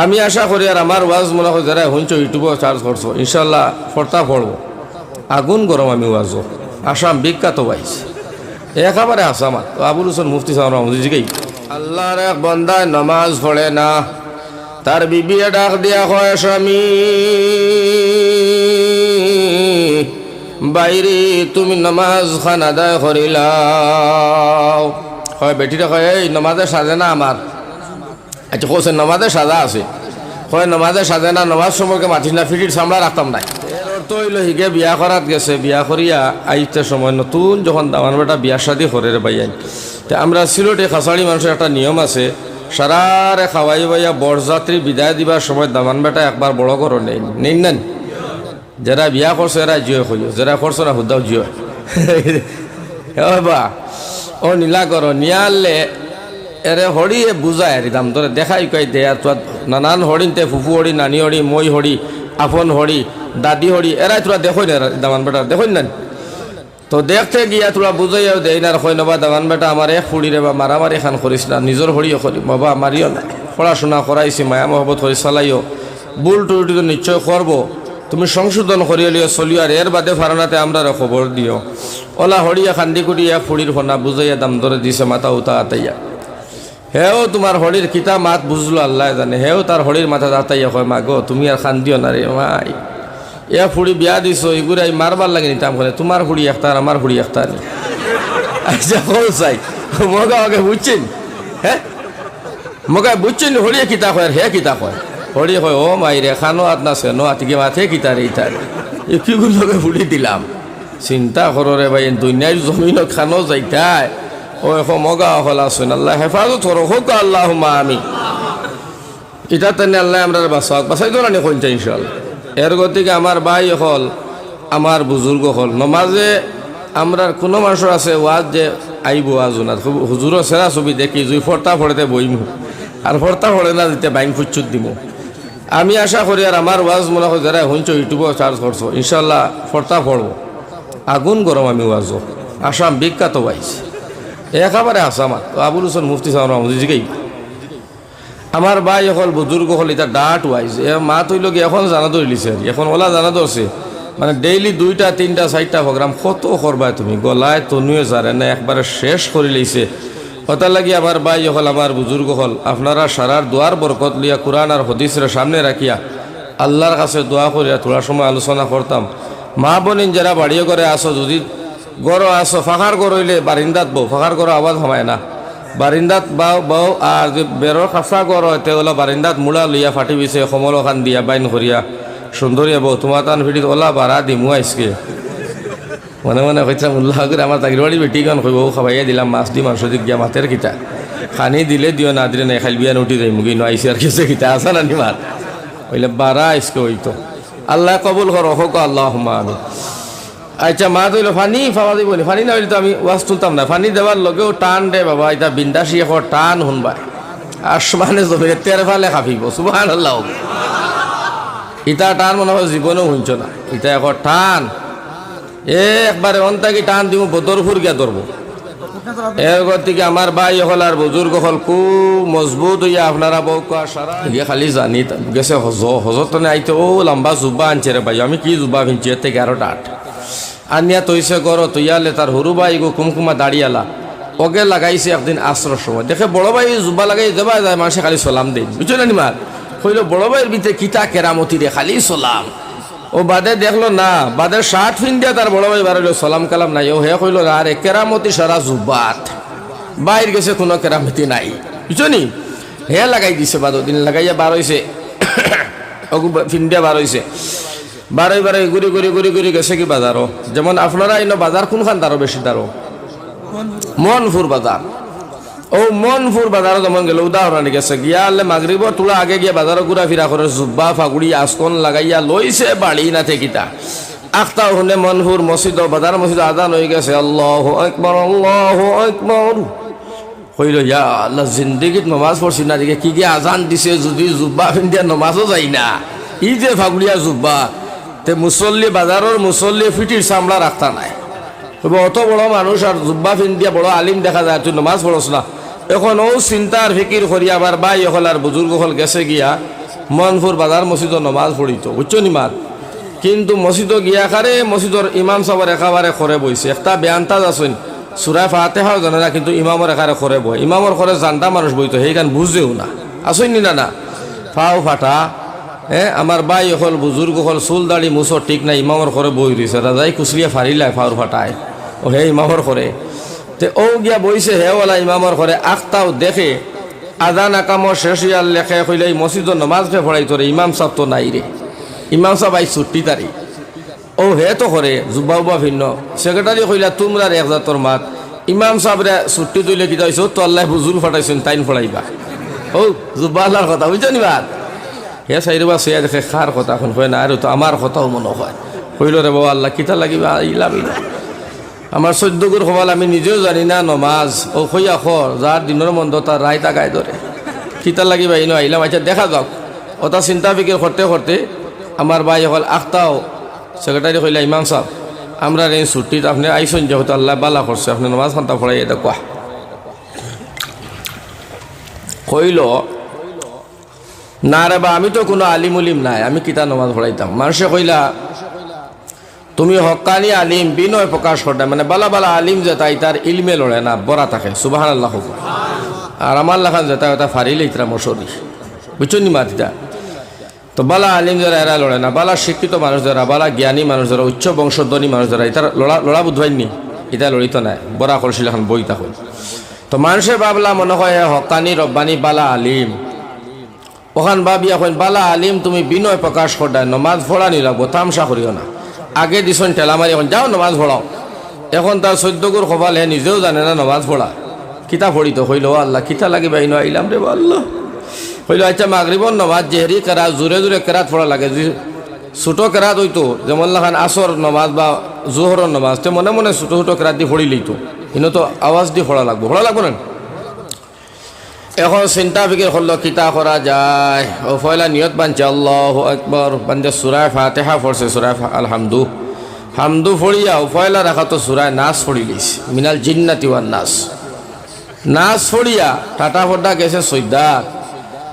আমি আশা করি আর আমার ওয়াজ মনে হয় যারা শুনছো ইউটিউবে চার্জ করছো ইনশাল্লাহ ফর্তা পড়বো। আগুন গরম আমি ওয়াজও আসাম বিখ্যাত ওয়াইজ একেবারে আসামাত আবুল হোসেন মুফতি সাহেব রহমদিজিকেই আল্লাহর এক বন্দায় নমাজ পড়ে না, তার বিবি ডাক দিয়া কয় স্বামী বাইরে তুমি নমাজ খান আদায় করিলাও। হয় বেটিটা কয় এই নমাজে সাজে না আমার। আচ্ছা কোসে নমাজে সাজা আছে, কয় নমাজে সাজে না, নমাজ সময়কে মাতিস না, ফিটির সামলা রাখতাম নাই। এর অর্থ হইল হিগে বিয়া করাত গেছে, বিয়া করিয়া আইতে সময় নতুন যখন দামান বেটা বিয়া শাদি করে রে বাইয়াই। তো আমরা সিলেটে খাসাড়ি মানুষের একটা নিয়ম আছে, সারারে খাওয়াই বাইয়া বরযাত্রী বিদায় দিবার সময় দামান বেটা একবার বড় করো নেই নেন। যারা বিয়া করছে এরা জিও খুঁজো, যারা করছো না হুদাও জিও বা ও নীলা করো নিয়ে আনলে এরে হড়িয়ে বুঝায় আর দাম ধরে দেখাই কই দে আর তোর নানান হরিণতে ফুফু হড়ি, নানি হড়ি, মই হড়ি, আপন হড়ি, দাদি হড়ি, এরাই তোরা দেখোই না দামান বেটা দেখোই না। তো দেখতে গিয়া তোরা বুঝাইয়াও দেই না কই নবা দামান বেটা আমার এক ফুড়িরে বা মারামারি খান করিস না, নিজের হড়িও করি বাবা মারিও না, পড়াশোনা করাইছি মায়া মহব্বত করে চালাইও, ভুল টুটি তো নিশ্চয় করবো, তুমি সংশোধন করিয়ে লিও চলিও, আর এর বাদে ফারানাতে আমরা খবর দিও। ওলা হড়িয়া খান্দি কুটিয়া ফুড়ির ফোনা বুঝাইয়া দাম ধরে দিছে মাথা উতা আতাইয়া। হেও তোমার হড়ির কিতা মাত বুঝলো আল্লাহ জানে, হেও তার হড়ির মাথা আতাইয়া কয় মা গো তুমি আর খান্দিও না রে মাই, এ ফুড়ি বিয়া দিছো এগুলাই মারবার লাগে নিতাম করে, তোমার ফুড়ি একটার আমার ফুড়ি একটার। আচ্ছা হল চাই মগা আগে বুঝছেন, হ্যাঁ মগা বুঝছেন হড়িয়ে কিতা কয় আর হে কিতা কয়। হড়ি কয় ও মাই রে খানো আত না সেনো আতিকে মাথে কিতারে ইতারে এ কিগুলোকে ফুড়ি দিলাম। চিন্তা করো রে ভাই দুনিয়ার জমিন খানো যাইতায় ও এখন মগা হল আসেন, আল্লাহ হেফাজত করো হোক আল্লাহ আমি এটা তেনে আল্লাহ আমরা বাসাই তো রানি কইতে ইনশাল্লাহ। এর গতিকে আমার ভাই হল আমার বুজুর্গ হল নমাজে আমরার কোনো মানুষের আছে ওয়াজ যে আইব আজ না হুজুরও সেরা ছবি দেখি জুই ফর্তা ফড়েতে বইমু আর ফর্তা ফড়ে না দিতে বাইন ফুচ্ছুত দিব। আমি আশা করি আর আমার ওয়াজ মনে হয় যারা শুনছো ইউটিউবে চার্জ করছো ইনশাল্লাহ ফর্তা পড়বো। আগুন গরম আমি ওয়াজও আসাম বিখ্যাত ওয়াইজ একেবারে আসামাত আবুল হোসেন মুফতি সাহেব রহমদিজিকেই আমার ভাই হল বুজুর্গ হল এটা ডাট ওয়াইজ এ মা তৈল গিয়ে এখন জানা ধরিলিছে এখন ওলা জানা ধরছে মানে ডেইলি 2টা 3টা 4টা প্রোগ্রাম কত করবা তুমি গলায় তনুয়ে যারে না একবারে শেষ করে লইছে। কথা লাগি আমার ভাই হল আমার বুজুর্গ হল আপনারা সারার দোয়ার বরকত লিয়া কোরআন আর হদিসের সামনে রাখিয়া আল্লাহর কাছে দোয়া করিয়া থোড়া সময় আলোচনা করতাম। মা বোনিন যারা বাড়িয়ে করে আসো যদি গড় আসো ফাঁকার গড় হইলে বারিন্দাত বউ ফাঁকার গড় আওয়াজ হমায় না, বারিন্দাত বাও বউ আর যে বেরোর কাঁচা গড় হয় ওলা বারিন্দাত মুড়া লইয়া ফাটি বিছে সমল খান দিয়া বাইন করিয়া সুন্দরিয়া বউ তোমার তান ফিটিত ওলা বাড়া দিমু আইসকে মনে মনে কইতাম উল্লাহ করে আমার তাগির বাড়ি বেটি গান কইব খাবাইয়া দিলাম মাছ দি মাংস দি গিয়া মাতের কিতা খানি দিলে দিও না দিলে নাই খাইল বিয়া উঠি যাই মুগি নইছে আর কিছু কিতা আসা না নিমার হইলে বাড়া আইসকে হইতো। আল্লাহ কবুল করো হোক আল্লাহ আমি। আচ্ছা মা তৈল ফানি ফাওয়া দিব নি ফানি না হইলে তো আমি ওয়াজ তুলতাম না, ফানি দেওয়ার লগেও টান দে বাবা এটা বিন্দাসী এখন টান শুনবা আসমানে জমিনে তের ফালে খাফিব সুবহানাল্লাহ। ইটা টান মনে হয় জীবনেও শুনছ না, ইটা এখন টান একবারে অন্তাকি টান দিব বদরপুর গিয়া ধরবো। এর গতিকে আমার ভাই হল আর বুজুর্গ হল খুব মজবুত হইয়া আপনারা বউ সারা গিয়ে খালি জানি গেছে হজত আইতে ও লম্বা জুব্বা আনছে রে ভাই, আমি কি জুব্বা ভিনছি এর থেকে 11টা 8 আনিয়া তৈছে করো তৈয়ালে তার হরু ভাই গো কুমকুমা দাঁড়িয়ালা ওকে লাগাইছে একদিন আশ্রর সময় দেখে বড় ভাই জুব্বা লাগাই দেবা যায় মানুষে খালি সালাম দেন বুঝছো না নিমার কইল বড় ভাইয়ের ভিতরে কিতা কেরামতি রে খালি সালাম। ও বাদে দেখলো না বাদে শার্ট ফিন দিয়া তার বড় ভাই বাড়াইল সালাম কালাম নাই, ও হে কইল আরে কেরামতি সারা জুব্বাত বাইর গেছে কোনো কেরামতি নাই বুঝছো নি হে লাগাই দিছে বাদ দিন লাগাইয়া বার হইছে ফিন দিয়া বার হইছে বারোই ঘুরি ঘুরি ঘুরি ঘুরি গেছে কি বাজারও যেমন আপনারা ইনো বাজার কোনখান দারো বেশি দারো মনপুর বাজার ও মনপুর বাজারও যেমন গেল উদাহরণ গেছে গিয়া আলে মাগরিবর তোলা আগে গিয়া বাজারও ঘুরা ফিরা করে জুব্বা ফাগুড়ি আসকন লাগাইয়া লইছে বাড়ি না থেকিতা আখতা শুনে মনপুর মসজিদ বাজার মসজিদ আদান হয়ে গেছে আল্লাহু আকবার আল্লাহু আকবার কইল ইয়া আল্লাহ জিন্দেগিত নমাজ পড়ছি না দিকে কি আজান দিছে যদি জুব্বা ফিন্দিয়া নমাজও যাই না ই যে ফাগুড়িয়া জুব্বা তে মুসল্লি বাজারের মুসল্লি ফিটির চামড়া রাখতা নাই অত বড় মানুষ আর জুব্বা ফিন্দিয়া বড় আলিম দেখা যায় তুই নমাজ পড়স না এখন ও চিন্তার ফিকির করি আবার ভাই হল আর বুজুর্গ হল গেছে গিয়া মনপুর বাজার মসজিদর নমাজ পড়িত বুঝছো নি মাত কিন্তু মসজিদ গিয়া খারে মসজিদর ইমাম সাহেবের একেবারে খরে বইছে একটা বেয়ান্তাজ আছেন সূরা ফাতিহাও জানে না কিন্তু ইমামর একারে খরে বই ইমামর খরে জানতা মানুষ বইতো সেইখান বুঝেও না আসেন নি না ফাও ফাটা আমার বাই হল বুজুর্গ হল চুল দাড়ি মুসর ঠিক নাই ইমামর ঘরে বই দিছে রাজাই কুচলিয়া ফারিলাই ফাউর ফাটায় ও হে ইমামর ঘরে তে ও গিয়া বইছে হেওয়ালা ইমামর ঘরে আখতাও দেখে আজান আকামর শেষ ইয়ার লেখে কইলে মসজিদর নমাজ ফে পড়াই তোরে ইমাম সাহেব তো নাই রে ইমাম সাহেব আই ছুটি তারি ও হে তো করে জুব্বা উব্বা ভিন্ন সেক্রেটারি কইলা তোমরা এক জাতর মাত ইমাম সাহেবরে ছুটি তুইলে কি যাইছো তো আল্লাহ বুজুল ফাটাইছেন তাইন ফড়াইবা ও জুব্বা আল্লাহর কথা বুঝছো নি বাদ হে চাইরবা চেয়া দেখে খার কথা এখন হয় না আৰু তো আমার কথাও মনে হয় কইল রে বাবা আল্লাহ কিতা লাগিবা ইলাবি না আমার 14 গুর খবর আমি নিজেও জানি না নমাজ ও কইয়া খর যার দিনের মন্দ তার রায়তা গায়ে ধরে কিতা লাগিবা ইনো আইলাম আচ্ছা দেখা যাক ওটা চিন্তা ফিকির করতে করতে আমার ভাই হল আখতাও সেক্রেটারি কইলা ইমাম সাহেব আমরা এই ছুটিত আপনি আইসন যেহেতু আল্লাহ বালা করছে আপনি নমাজ খান্তা পড়াই এটা কোয়া কইল না রে বা আমি তো কোনো আলিম উলিম নাই আমি কিতা নমাজ পড়াইতাম মানুষে কইলা তুমি হক্কানি আলিম বিনয় প্রকাশ করতে মানে বালা বালা আলিম যে তাই তার ইলমে লড়ে না বড়া থাকে সুবহানাল্লাহ আর আমার লাখান যেটা ওটা ফারিলে ইতরা মশরি বুঝছো নি মাতিটা তো বালা আলিম যারা এরা লড়ে না বালা শিক্ষিত মানুষ যারা বালা জ্ঞানী মানুষ যারা উচ্চ বংশধনী মানুষ যারা ইতার লড়া বুধবাইনি ইটা লড়িত নাই বড়া করছিল এখন বই তখন তো মানুষের বাবলা মনে হয় হক্কানি রব্বানি বালা আলিম ওখান ভাবি এখন বালা আলিম তুমি বিনয় প্রকাশ করদায় নমাজ পড়া নি লাগবো তামসা করিও না আগে দিছন ঠেলা মারি এখন যাও নমাজ পড়াও এখন তার 14 গুর খবাল হে নিজেও জানে না নমাজ পড়া কিতা পড়িত কইল আল্লাহ কিতা লাগিবা ইনো আইলাম রে আল্লাহ কইল আচ্ছা মাগরিবর নমাজ জেহরি কেরাত জোরে জোরে কেরাত পড়া লাগে ছোটো কেরাত হইতো যেমন লাখান আসর নমাজ বা জোহরের নমাজ তে মনে মনে ছোটো ছোটো কেরাত দিয়ে পড়ি লইতো ইনো তো আওয়াজ দিয়ে পড়া লাগবো না এখন চিন্তা ফিকির করলো কিতা করা যায় ও ফয়লা নিয়ত বানছে আল্লাহু আকবার বান্দে সূরা ফাতিহা পড়ছে সূরা হামদু পড়িয়া ও ফয়লা রাখা তো সূরা নাস পড়িলিস মিনাল জিন্নাতি ওয়ান নাস পড়িয়া টাটা ফড্ডা গেছে সৈদা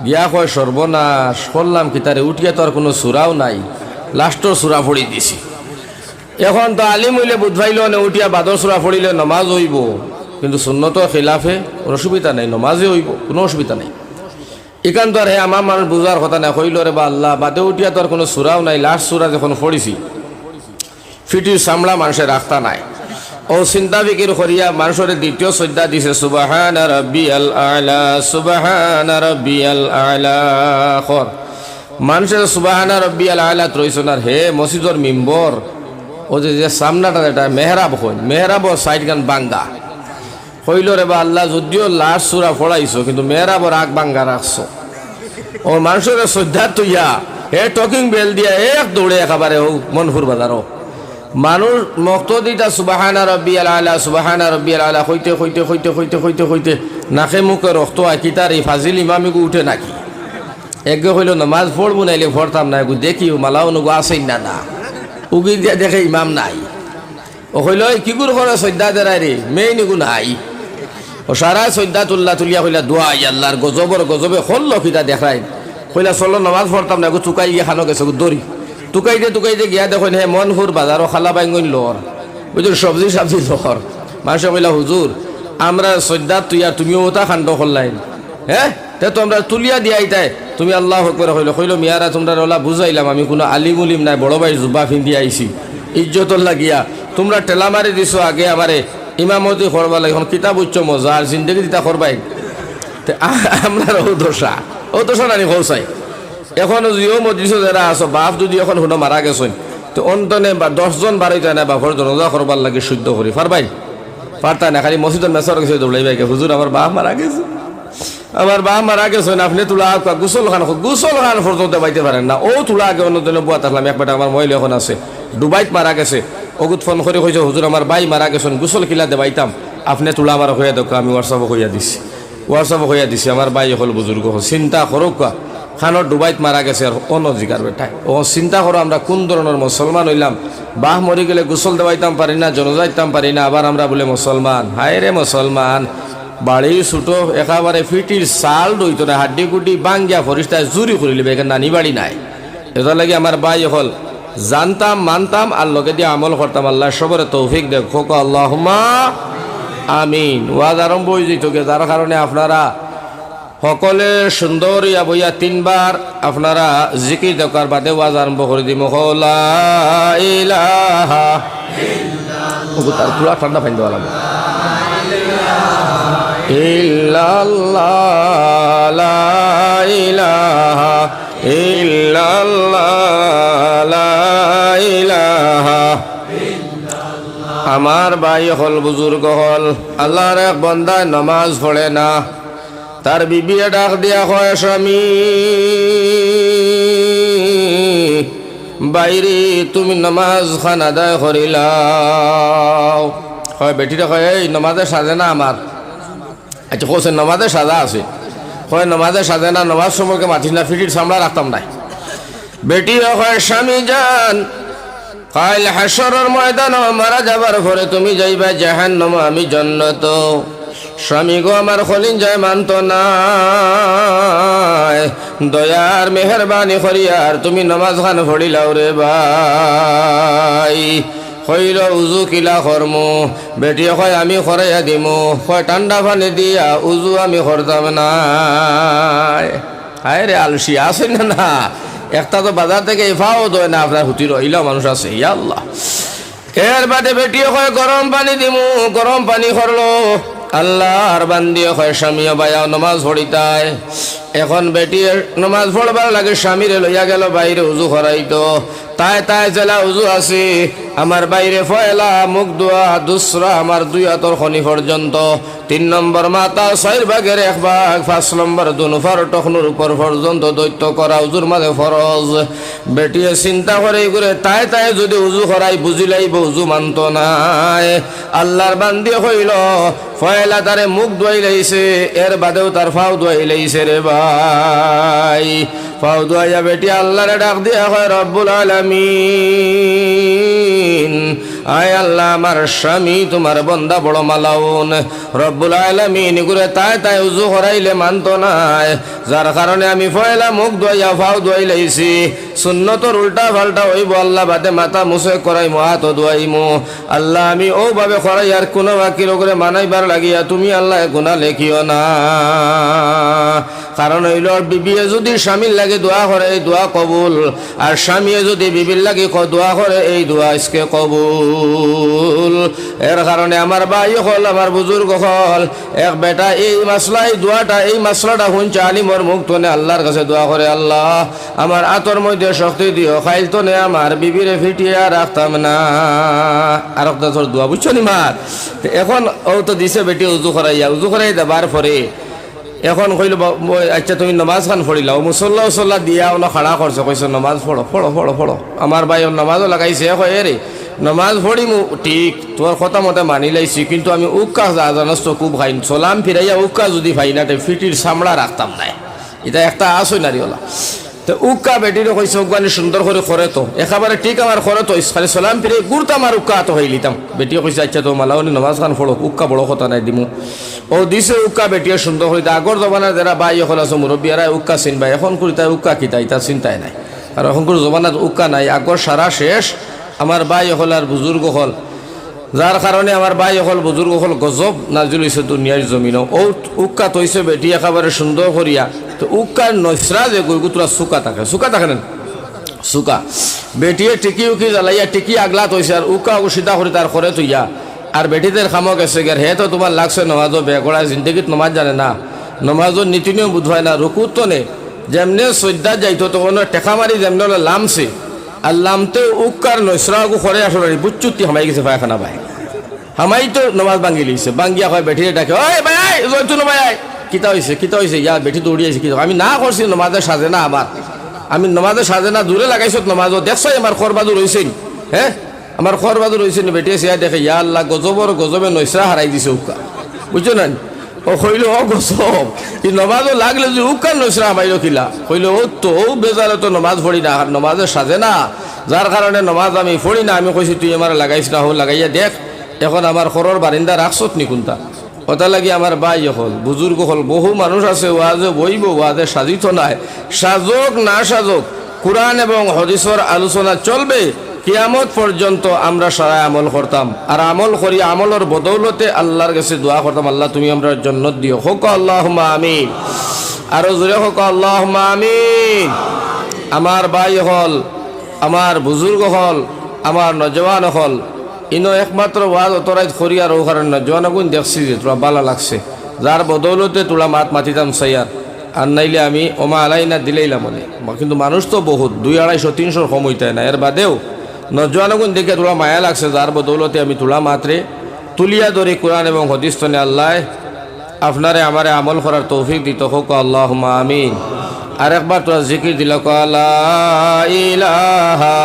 গিয়া কয় সর্বনাশ করলাম কিতারে উঠিয়া তো আর কোনো সূরাও নাই লাস্টর সূরা পড়ি দিছি এখন তো আলিম হইলে বুধবাইল না উঠিয়া বাদর সূরা পড়িলে নমাজ হইব কিন্তু সুন্নতর খিলাফে কোনো অসুবিধা নাই নমাজে হইব কোনো অসুবিধা নাই এখান তো আর হে আমার মানুষ বুঝার কথা না কইল রে বা আল্লাহ বাদে উঠিয়া তো আর কোনো সূরাও নাই লাস্ট সূরা যখন পড়িছি ফিটির সামলা মানুষের রাখতা নাই ও চিন্তা ফিকির করিয়া মানুষের দ্বিতীয় শ্রদ্ধা দিছে সুবহানা রাব্বিয়াল আলা সুবহানা রাব্বিয়াল আলা খর মানুষের সুবহানা রাব্বিয়াল আলা ত্রয়সনার হে মসজিদর মিম্বর ও যে সামনাটা এটা মেহরাব হয় মেহরাবর সাইড গান বাঙ্গা কইল রে বা আল্লাহ যদিও লাস্ট সূরা পড়াইছো কিন্তু মেহরাবর আগ বাঙ্গা রাখছো ও মানুষের শ্রদ্ধা তুইয়া হে টকিং বেল দিয়া এক দৌড়ে একেবারে ও মনপুর বাজারও মানুষ মক্তদিটা সুবহানা রাব্বিয়াল আলা সুবহানা রাব্বিয়াল আলা হইতে হইতে হইতে হইতে হইতে হইতে নাকে মুখে রক্ত আকিতার এই ফাজিল ইমামিগু উঠে নাকি একগে হইল নামাজ পড়বো নাইলে পড়তাম না দেখি মালাও নুগু আসেই না উগি দিয়া দেখে ইমাম নাই ও হইল কি গুর করে শ্রদ্ধা দেরাই রে মেয়ে নিগু নাই ও সারা শ্রদ্ধা তুলিয়া হইলা দোয়া আল্লাহর গজবে হল্লো কিতা দেখাই হইলা চলো নামাজ পড়তাম না চুকাই গিয়ে খানো গেছে দড়ি টুকাইতে গিয়া দেখুন হে মনপুর বাজারও খালা বাইঙ্গন লর বুঝুন সবজি লর মানুষে কইলা হুজুর আমরা শ্রদ্ধা তুমিও ওটা খান্ড করলাইন হ্যাঁ তে তো আমরা তুলিয়া দিয়াই তাই তুমি আল্লাহ করে কইল মিয়ারা তোমরা ওলা বুঝাইলাম আমি কোনো আলিম উলিম নাই বড় ভাই জুব্বা ফিন্দি আইছি ইজ্জতর লাগিয়া তোমরা টেলা মারি দিছো আগে আমারে ইমামতি করবা লাগে এখন কিতাব উচ্চ মজা আর জিন্দগি দিতা করবাই আমরা ও দোষা নানি কৌসাই এখন যদিও মজলিস যারা আছো বাপ যদি এখন শুনো মারা গেছেন তো অন্তনে বা 10 জন বারোই যায় না বাপর জনজা করবার লাগে শুদ্ধ করি পারবাই পারতা না খালি মসজিদের মেসর গেছে দৌড়াই ভাই হুজুর আমার বাপ মারা গেছেন আপনি তুলা গুসল খান পর্যন্ত পাইতে পারেন না ও তুলা আগে অন্যজনে বুয়া থাকলাম এক বেটা আমার মহিলা এখন আছে ডুবাইত মারা গেছে অগুত ফোন করে কইছে হুজুর আমার বাই মারা গেছেন গুসল কিলা দেবাইতাম আপনি তুলা আমার হইয়া দেখো আমি হোয়াটসঅ্যাপ হইয়া দিছি আমার বাই হল বুজুর্গ চিন্তা করো খানোর ডুবাইত মারা গেছে আর অন্য জিগার বেটায় ও চিন্তা করো আমরা কোন ধরনের মুসলমান হইলাম বাহ মরি গেলে গোসল দেওয়াইতাম পারি না জনজাইতাম পারি না আবার আমরা বলে মুসলমান হায় রে মুসলমান বাড়ির ছোটো একেবারে ফিটির চাল রইত না, হাড্ডি কুটি বাঙ্গিয়া ফরিস্তায় জুরি করে লিবে, এখানে নানি বাড়ি নাই। এটা লাগে আমার ভাই হল জানতাম মানতাম আর লগে দিয়ে আমল করতাম। আল্লাহ সবরে তৌফিক দেখ, খোক আল্লাহুম্মা আমিন। ওয়াজ আরম্ভ হয়ে যেত, যার কারণে আপনারা সকলে সুন্দর ইয়া বইয়া 3 বার আপনারা জিকির দরকার বাদে ওয়াজ আরম্ভ করে দিব। লা ইলাহা ইল্লাল্লাহ, তার পুরা ঠান্ডা পানি দেওয়া লাগবে। ইল্লাল্লাহ লা ইলাহা ইল্লাল্লাহ লা ইলাহা। আমার ভাই হল বুজুর্গ হল আল্লাহর এক বান্দায় নামাজ পড়ে না, তার বিবি ডাক দিয়া হয় স্বামী বাইরে তুমি নামাজ খান আদায় করিলাও। হয় বেটিটা কয় এই নমাজে সাজে না আমার। আচ্ছা কোসে নমাজে সাজা আছে, হয় নমাজে সাজে না, নমাজ সম্পর্কে মাতিস না, ফিটির সামলা রাখতাম নাই। বেটি হয় স্বামী যান কাল হাসরের ময়দান মারা যাবার পরে তুমি যাইবা জাহান্নাম, আমি জান্নাত। স্বামী গো আমার খলিন যায় মানত না, দয়ার মেহরবানি করিয়ার তুমি নামাজ খান পড়িলাও রে ভাই। কইল উজু কিলা করমু, বেটি কয় আমি করাইয়া দিমু, কয় ঠান্ডা পানি দিয়া উজু আমি করতাম না। হায় রে আলসি আছে না না, একটা তো বাজার থেকে এফাও দয় না, আপনার হুতি রইলা মানুষ আছে। ইয়া আল্লাহ। এর বাদে বেটি কয় গরম পানি দিমু, গরম পানি করলো। আল্লাহর বান্দিয়ে কয় স্বামীও বায়াও নমাজ পড়িতায়। এখন বেটি নমাজ পড়বার লাগে স্বামীরে লইয়া গেল বাইরে উজু করাইতো। তাই জেলা উজু আছে আমার বাইরে ফয়লা মুখ দোয়া দুসরা আমার 2 হাতর খনি পর্যন্ত, 3 নম্বর মাথা 4 ভাগের 1 ভাগ, 5 নম্বর দুনুফার টখনুর উপর পর্যন্ত দৈত্য করা উজুর মাঝে ফরজ। বেটিয়ে চিন্তা করে তাই যদি উজু করাই বুঝিলাইব, উজু মানত নাই। আল্লাহর বান্দি হইল ফয়লা তারে মুখ ধোয়াই লাইছে, এর বাদেও তার ফাও ধোয়াই লাইছে রে ভাই। ফাও ধোয়াইয়া বেটি আল্লাহরে ডাক দিয়া হয় রব্বুল আলামিন, আয় আল্লাহ আমার স্বামী তোমার বন্দা বড় মালাউন। রব্বুল আলামিন গুরে তাই উজু করাইলে মানত নাই, যার কারণে আমি ফয়লা মুখ ধোয়াইয়া ফাও ধোয়াই লাইছি। সুন্নতর উল্টা পাল্টা হইব, আল্লাহ বাদে মাথা মুছে করাইমু, হাত ধোয়াইমু। আল্লাহ আমি ও ভাবে করাই আর কোনো বাকির করে মানাইবার লাগিয়া তুমি আল্লাহ গুনাহ লেখিও না। কারণ হইল বিবিয়ে যদি স্বামীর লাগে দোয়া করে এই দোয়া কবুল, আর স্বামীয়ে যদি বিবির লাগে দোয়া করে এই দোয়া আজকে কবুল। এর কারণে আমার ভাই হল আমার বুজুর্গ হল এক বেটা এই মাসলা এই দোয়াটা এই মাসলাটা শুনছে আলিমর মুখ তনে আল্লাহর কাছে দোয়া করে, আল্লাহ আমার আতর মধ্যে শক্তি দিও, খাইল তনে আমার বিবিরে ফিটিয়া রাখতাম না। আর একটা দোয়া বুঝছো নি মার। এখন ও তো দিছে বেটি উজু করাই দেবার পরে এখন কইল আচ্ছা তুমি নমাজ খান পড়িলাও, মুসল্লা দিয়া ওনা খাড়া করছো, কইছো নমাজ পড়ো। আমার ভাই নমাজও লাগাইছে, কয় রে নমাজ পড়িমু ঠিক তোর কথা মতে মানি লাইছি, কিন্তু আমি উক্কা জানাস খুব খাইন, চলাম ফিরাইয়া উক্কা যদি ভাই না ফিটির চামড়া রাখতাম নাই। এটা একটা আসই নারীওলা। তো উক্কা বেটিরও কইছে উকানি সুন্দর করে তো একেবারে ঠিক আমার করে তো খালি সালাম ফিরে গুড়তা আমার উক্কা তো হয়ে লিতাম। বেটিও কইছে আচ্ছা তো মালাউনি নমাজ খান পড়ো, উক্কা বড় কথা নাই দিমু। ও দিছে উক্কা বেটিও সুন্দর করে। আগর জমানার যারা ভাই এখন আছে মুরব্বীরা উক্কা চিনবাই, এখন করি তাই উক্কা কি তাই তার চিন্তাই নাই। আর এখন করে জমানার উক্কা নাই, আগর সারা শেষ। আমার ভাই হল আর বুজুর্গ হল, যার কারণে আমার ভাই হল বুজুর্গ হল গজব নাজিল হয়েছে দুনিয়ার জমিন। ও উক্কা তৈছে বেটি একেবারে সুন্দর করিয়া। তো উক্কার নসরা যে গুতুরা চুকা থাকে না চুকা বেটিয়ে টিকি উকি জ্বালাইয়া টিকি আগলা তৈছে, আর উক্কা সিধা করে তার করে তুইয়া। আর বেটিদের খামক গেছে গের হে তো তোমার লাগছে নমাজও বেগড়া জিন্দগিত নমাজ জানে না, নমাজও নীতি নিয়ম বুঝায় না। রুকুত তো নে যেমনি শ্রদ্ধা যাইতো তখন টেকা মারি যেমনি লামছে, আর লামতে উক্কার নসরাগু করে আসলে বুচ্চুতি হামাই গেছে পায়খানা ভাই, হামাই তো নমাজ ভাঙ্গি লিছে। বাঙ্গিয়া হয় বেটিরে ডাকে, ওই ভাই জয়তুন ভাই কিতা হয়েছে ইয়া বেটি দৌড়িয়েছে কি আমি না করছি, নমাজে সাজে না আমার, আমি নমাজে সাজে না দূরে লাগাইছো নমাজও দেখছো আমার খরবাদুর হয়েছে। হ্যাঁ আমার খরবাদুর হয়েছে বেটিয়ে সে দেখে ইয়া আল্লাহ গজবে নসরা হারাই দিছে উক্কা, বুঝছো না। ও কইল ও গজব ই নমাজও লাগলে যে উক্কার নসরা হামাইল কিলা, কইল ও তো ও বেজারে তো নমাজ পড়ি না, নমাজে সাজে না, যার কারণে নমাজ আমি পড়ি না। আমি কইছি তুই আমার লাগাইছ না, হো লাগাইয়া দেখ এখন আমার খরর বারিন্দা রাখছত নি কোনটা কথা লাগি আমার ভাই হল বুজুর্গ হল বহু মানুষ আছে ওয়াজে বইব ওয়াজে সাজিত নাই সাজক না সাজক কুরআন এবং হাদিসের আলোচনা চলবে কিয়ামত পর্যন্ত আমরা সারা আমল করতাম আর আমল করি আমলের বদৌলতে আল্লাহর কাছে দোয়া করতাম আল্লাহ তুমি আমরা জান্নাত দিও হোক আল্লাহুম্মা আমিন আর জোরে হোক আল্লাহুম্মা আমিন আমার ভাই হল আমার বুজুর্গ হল আমার নজওয়ান হল ইনো একমাত্র ওয়াজ অতরাইত করি আর ওখানে নজওয়ান গুণ দেখছি যে তোরা ভালো লাগছে যার বদৌলতে তোলা মাত মাতিতাম সাইয়ার আর নাইলে আমি ওমা আলাইনা দিলেইলাম মানে কিন্তু মানুষ তো বহুত 200-250-300 সময়তায় না এর বাদেও নজওয়ান গুণ দেখে তোলা মায়া লাগছে যার বদৌলতে আমি তোলা মাত্রে তুলিয়া ধরে কোরআন এবং হাদিস তনে আল্লাহ আপনারে আমারে আমল করার তৌফিক দিত হোক আল্লাহুম্মা আমিন আর একবার তোরা জিকির দিল লা ইলাহা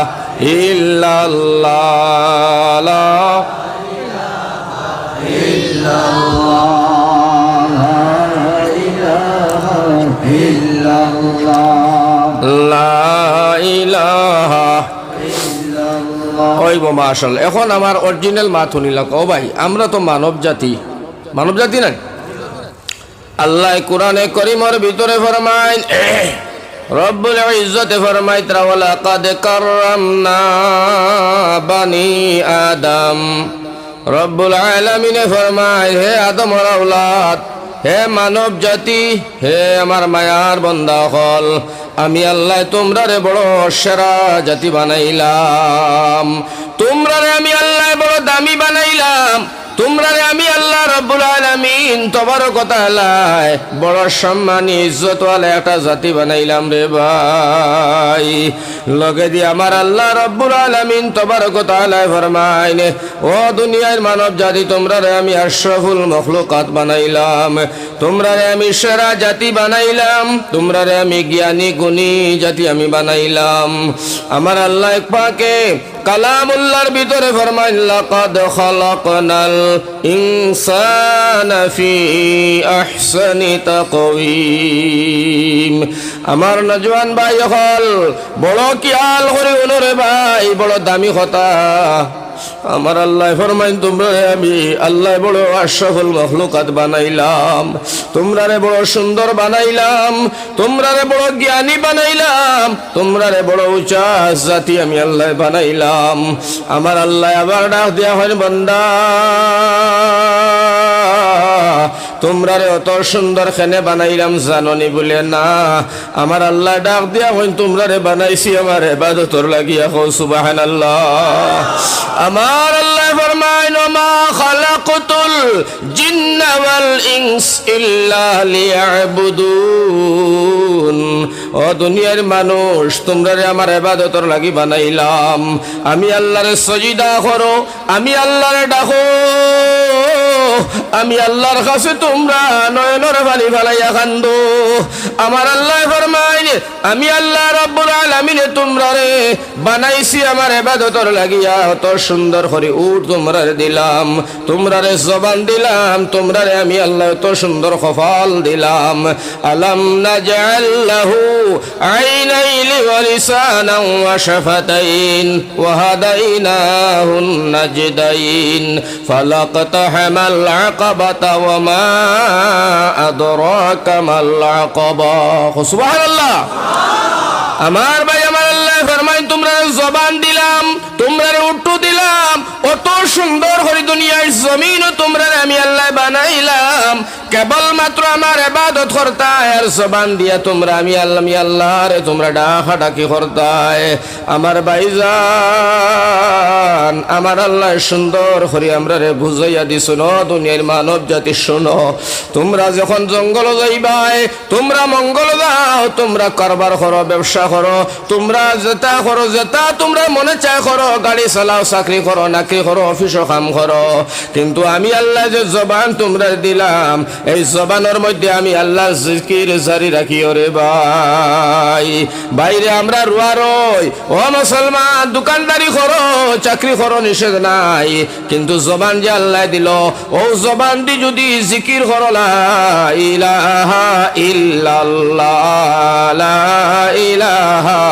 ইল্লাল্লাহ লা ইলাহা ওই মাশাআল্লাহ এখন আমার অরিজিনাল মা শুনিল ও ভাই আমরা তো মানব জাতি না আল্লাহ কোরআনে করিমের ভিতরে ফরমায় রব্বুল ইজ্জতে ফরমায় ওয়ালা কাদ কাররামনা বানি আদম রব্বুল আলামিনে ফরমায় হে আদমের আওলাদ হে মানব জাতি হে আমার মায়ার বান্দা হল আমি আল্লাহ তোমরারে বড় সেরা জাতি বানাইলাম তোমরারে আমি আল্লাহ বড় দামি বানাইলাম তোমরারে আমি আল্লাহ রব্বুল আলামিন তবারক ওয়া তাআলা বড় সম্মানী ইজ্জতওয়ালা একটা জাতি বানাইলাম রে ভাই লগে দিয়ে আমার আল্লাহ রব্বুল আলামিন তবারক ওয়া তাআলা ফরমায় ও দুনিয়ার মানব জাতি তোমরারে আমি আশরাফুল মখলুকাত বানাইলাম তোমরারে আমি সেরা জাতি বানাইলাম তোমরারে আমি জ্ঞানী গুণী জাতি আমি বানাইলাম আমার আল্লাহ পাকে কালামুল্লাহর ভিতরে ফরমায় লাকাদ খালাকনাল ইনসানা ফি আহসানি তাকওয়িম আমার নজওয়ান ভাই হল বড় খেয়াল করে ওনরে ভাই বড় দামি কথা আমার আল্লাহ ফরমায় তোমরা আমি আল্লাহ বড় আশরাফুল মখলুকাত বানাইলাম তোমরারে বড় সুন্দর বানাইলাম তোমরারে বড় জ্ঞানী বানাইলাম তোমরারে বড় উঁচা জাতি আমি আল্লাহ বানাইলাম আমার আল্লাহ আবার ডাক দেয়া হয় বান্দা তোমরারে অত সুন্দর খেনে বানাইলাম জাননি বলে না আমার আল্লাহ ডাক দেয়া হয় তোমরারে বানাইছি আমার ইবাদতর লাগিয়া কও সুবহানাল্লাহ আমার আল্লাহ ফরমায় মা খালাকতুল জিন্না ওয়াল ইনস ইল্লা লিয়াবুদুন ও দুনিয়ার মানুষ তোমরারে আমার ইবাদতর লাগি বানাইলাম আমি আল্লাহরে সাজদা করো আমি আল্লাহরে ডাকো আমি আল্লাহর কাছে তোমরা নয়নের পানি ফেলাইয়া কান্দো আমার আল্লাহ ফরমায় আমি আল্লাহ রাব্বুল আলামিন তোমরারে বানাইছি আমার ইবাদতর লাগিয়া অত সুন্দর করে উট তোমরারে দিলাম তোমরারে জবান দিলাম তোমরারে আমি আল্লাহ অত সুন্দর কপাল দিলাম আলাম নাজআল লাহু আইনাইনি ওয়া লিসানান ওয়া শাফাতাইন ওয়া হাদাইনাহুন নাজদাইন ফালাকতাহামাল আকাবাতা ওয়া মা আদরাকা মাল আকাবা সুবহানাল্লাহ আমার ভাই আমার আল্লাহ ফরমায় তোমরা জবান দিলাম তোমরারে উট্টু দিলাম অত সুন্দর করে দুনিয়ার জমিন তোমরা আমি আল্লাহ বানাইলাম কেবলমাত্র আমার ইবাদত করতায় আর জবান দিয়া তোমরা আমি আল্লাহ রে তোমরা ডাকাডাকি করতায় আমার ভাইজান আমার আল্লাহ সুন্দর করে আমরা রে বুঝাইয়া দিছো ন দুনিয়ার মানব জাতি শোনো তোমরা যখন জঙ্গল যাইবাই তোমরা মঙ্গল যাও তোমরা কারবার করো ব্যবসা করো তোমরা যেটা করো যেটা তোমরা মনে চায় করো গাড়ি চালাও চাকরি করো নাকি করো অফিসও কাম করো কিন্তু আমি আল্লাহ যে জবান তোমরা দিলাম এই জবানের মধ্যে আমি আল্লাহ জিকির জারি রাখি ওরে ভাই বাইরে আমরা রুয়া রই ও মুসলমান দোকানদারি করো চাকরি করো নিষেধ নাই কিন্তু জবান যে আল্লাহ দিল ও জবান দি যদি জিকির করো লা ইলাহা ইল্লাল্লাহ লা ইলাহা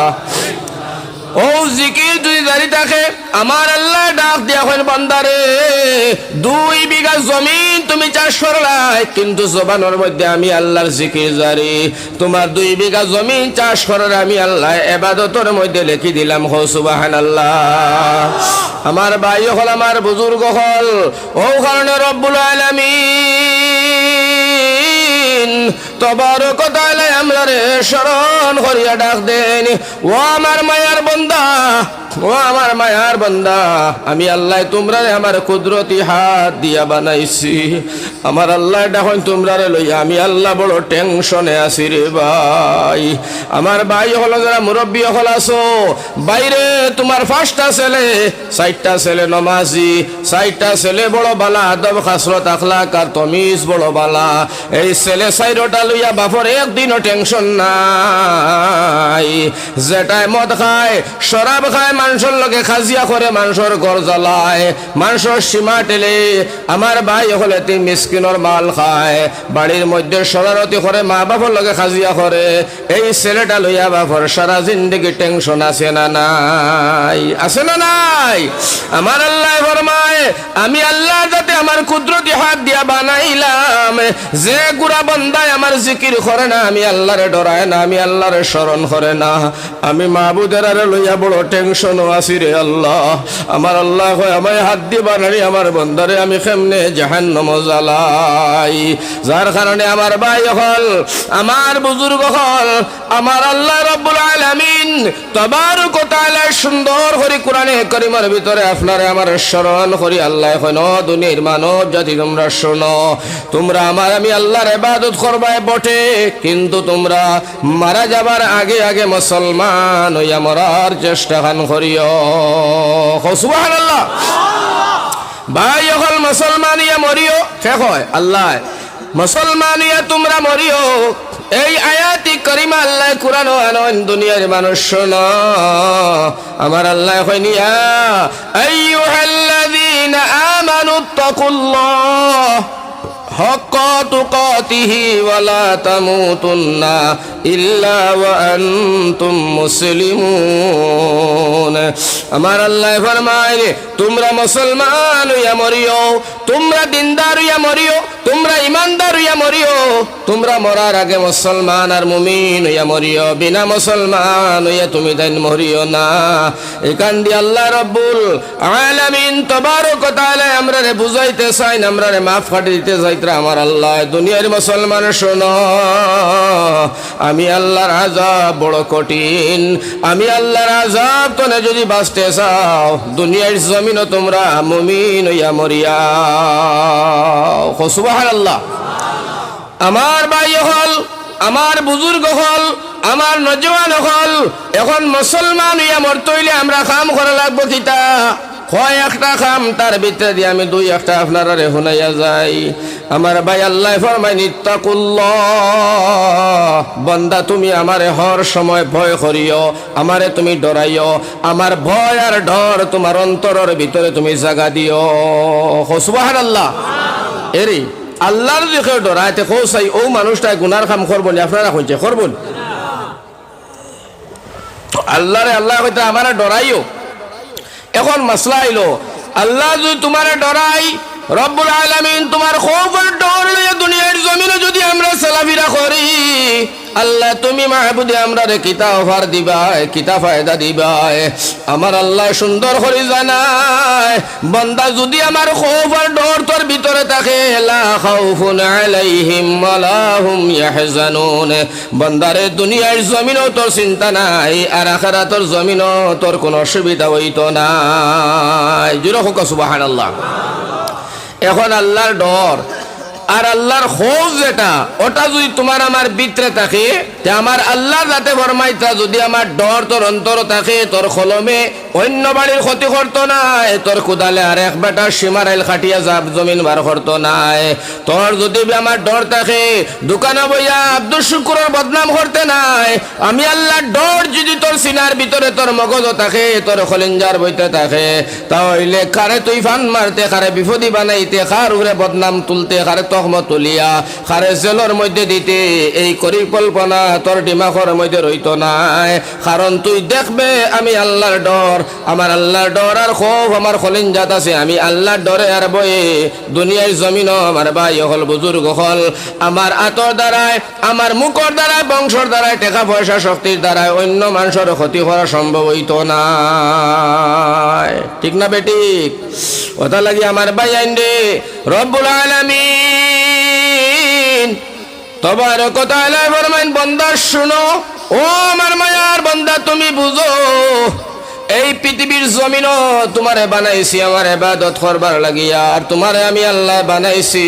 ও জিকির যদি জারি থাকে আমার আল্লাহ ডাক দিয়া কইন বান্দারে 2 বিঘা জমিন তুমি চাষ করলাই কিন্তু জবানের মধ্যে আমি আল্লাহর জিকির জারি তোমার 2 বিঘা জমিন চাষ করার আমি আল্লাহ ইবাদতের মধ্যে লিখি দিলাম হো সুবহানাল্লাহ আমার ভাই হল আমার বুজুর্গ হল ও কারণে রব্বুল আলামিন তবারক ওয়া তাআলা আমরারে শরণ করিয়া ডাক দেন ও আমার মায়ার বান্দা ও আমার মায়ার বান্দা আমি আল্লাহ তোমরারে আমার কুদরতি হাত দিয়া বানাইছি আমার আল্লাহ ডাকন তোমরারে লইয়া আমি আল্লাহ বড় টেনশনে আছি রে ভাই আমার ভাই হলো যারা মুরব্বী হল আছো বাইরে তোমার 5টা ছেলে 4টা ছেলে নমাজি 4টা ছেলে বড় বালা আদব খাসরত আখলাক আর তমিজ বড় বালা এই ছেলে 4টা লইয়া বাপর একদিনও টেনশন নাই যেটাই মদ খায় শরাব খায় মানুষের লগে খাজিয়া করে মানুষের ঘর জ্বালায় মানুষের সীমা টেলে আমার ভাই হলে তুই মিসকিনের মাল খায় বাড়ির মধ্যে শরারতি করে মা বাপর লগে খাজিয়া করে এই ছেলেটা লইয়া বাপর সারা জিন্দগি টেনশন আছে না নাই আছে না নাই আমার আল্লাহ ফরমায় আমি আল্লাহ যাতে আমার কুদরতি হাত দিয়া বানাইলাম যে গুড়া বান্দায় আমার জিকির করে না আমি আল্লাহরে ডরায় না আমি আল্লাহরে স্মরণ করে না আমি মাহবুদের আরে লইয়া বড় টেনশন আছি রে আল্লাহ আমার আল্লাহ কয় আমায় হাত দিয়ে বানাই আমার বন্দারে আমি কেমনে জাহান্নাম জ্বালাই যার কারণে আমার ভাই হল আমার বুজুর্গ হল আমার আল্লাহ রব্বুল আলামিন তাবারক ওয়া তাআলা সুন্দর করে কোরআনে কারীমের ভিতরে আপনারে আমার স্মরণ করি আল্লাহ কয় ও দুনিয়ার মানব জাতি তোমরা শোনো তোমরা আমার আমি আল্লাহর ইবাদত করবাই বটে কিন্তু তোমরা মারা যাবার আগে আগে মুসলমান হইয়া মরার চেষ্টা খান করিও সুবহানাল্লাহ ভাই হল মুসলমান ইয়া মরিও কে কয় আল্লাহ মুসলমান ইয়া তোমরা মরিও এই আয়াতি কারিমা আল্লাহ কুরআন ও আনন দুনিয়ার মানুষ শোনো আমার আল্লাহ কইনি ইয়া আইয়ুহাল্লাযীনা আমানু তাকুল্লাহ হাক্কা তুকাতিহি ওয়া লা তামুতুন্না ইল্লা ওয়া আনতুম মুসলিমুন আমার আল্লাহ ফরমায় তোমরা মুসলমান হইয়া মরিও তোমরা দিনদার হইয়া মরিও তোমরা ইমানদার হইয়া মরিও তোমরা মরার আগে মুসলমান আর মুমিন হইয়া মরিও বিনা মুসলমান হইয়া তুমি দেন মরিও না এখান দিয়ে আল্লাহ রব্বুল আলামিন তাবারক ওয়া তাআলা আমরারে বুঝাইতে চাই আমরারে মাফ করে দিতে চাই আমার আল্লাহ দুনিয়ার মুসলমান শোনো আমি আল্লাহর আযাব বড় কঠিন আমি আল্লাহর আযাব তোনে যদি বাঁচতে চাও দুনিয়ার জমিনও তোমরা মুমিন হইয়া মরিয়া সুবহানাল্লাহ আমার ভাই হল আমার বুজুর্গ হল আমার নজওয়ান হল এখন মুসলমান হইয়া মরতে হইলে আমরা কাম করা লাগবো কিতা কয় একটা কাম তার ভিতরে দিয়ে আমি 2-1টা আপনারা শুনাইয়া যাই আমার ভাই আল্লাহ ফরমায় ইত্তাকুল্লাহ বান্দা তুমি আমারে হর সময় ভয় করিও আমারে তুমি ডরাইও আমার ভয় আর ডর তোমার অন্তরের ভিতরে তুমি জায়গা দিও সুবহানাল্লাহ এরি আল্লাহর দিকে ডরাইতে কৌসাই ও মানুষটাই গুনার কাম করবো না আপনারা কইছে করবো আল্লাহরে আল্লাহ কইতে আমারে ডরাইও এখন মাসলা আইলো আল্লাহ যদি তোমারে ডরাই রব্বুল আলামিন তোমার খৌফের ডর লইয়া দুনিয়ার জমিনে যদি আমরা চলাফেরা করি আল্লাহ তুমি মাহবুদে আমরা রে কিতা অফার দিবাই কিতা ফায়দা দিবাই আমার আল্লাহ সুন্দর করে জানায় বান্দা যদি আমার খৌফ আর ডর তোর ভিতরে থাকে লা খাউফুন আলাইহিম ওয়ালা হুম ইয়াহজানুন বান্দারে দুনিয়ার জমিনও তোর চিন্তা নাই আর আখিরাতের জমিনও তোর কোনো অসুবিধা হইতো না জোরে হোক সুবহানাল্লাহ এখন আল্লাহর ডর আর আল্লাহর খৌফ যেটা ওটা যদি তোমার আমার ভিতরে থাকে তে আমার আল্লাহ যাতে ফরমাইতা যদি আমার ডর তোর অন্তর থাকে তোর কলমে অন্য বাড়ির ক্ষতি করতো নাই তোর কুদালে আর এক বেটা সীমারাইল খাটিয়া যাব জমিন বার করতো নাই তোর যদি আমার ডর থাকে দোকানে বইয়া আব্দুল শুকুরের বদনাম করতে নাই আমি আল্লাহর ডর যদি তোর সিনার ভিতরে তোর মগজ থাকে তোর খলিঞ্জার বইতে থাকে তাহলে কারে তুই ফান মারতে কারে বিপদী বানাইতে কার উপরে বদনাম তুলতে কারে তহমত তুলিয়া কারে জেলের মধ্যে দিতে এই পরিকল্পনা তোর দিমাগের মধ্যে রইতো নাই কারণ তুই দেখবে আমি আল্লাহর ডর আমার আল্লাহর ডর আর খৌফ আমার কলিজাত আছে। আমি আল্লাহর ডরে আর বয়ে দুনিয়ার জমিন আমার ভাই হল বুজুর্গ হল আমার আতর দ্বারায় আমার মুখর দ্বারায় বংশর দ্বারায় টাকা পয়সা শক্তির দ্বারায় অন্য মানুষের ক্ষতি করা সম্ভব হইত না। ঠিক না বেঠিক? কথা লাগি আমার ভাই আইন রে রব্বুল আলামিন তবারক ওয়া তাআলা ফরমান বান্দা শুনো, ও আমার মায়ার বান্দা তুমি বুঝো, এই পৃথিবীর জমিন তোমারে বানাইছি আমার ইবাদত করবার লাগিয়া, আর তোমারে আমি আল্লাহ বানাইছি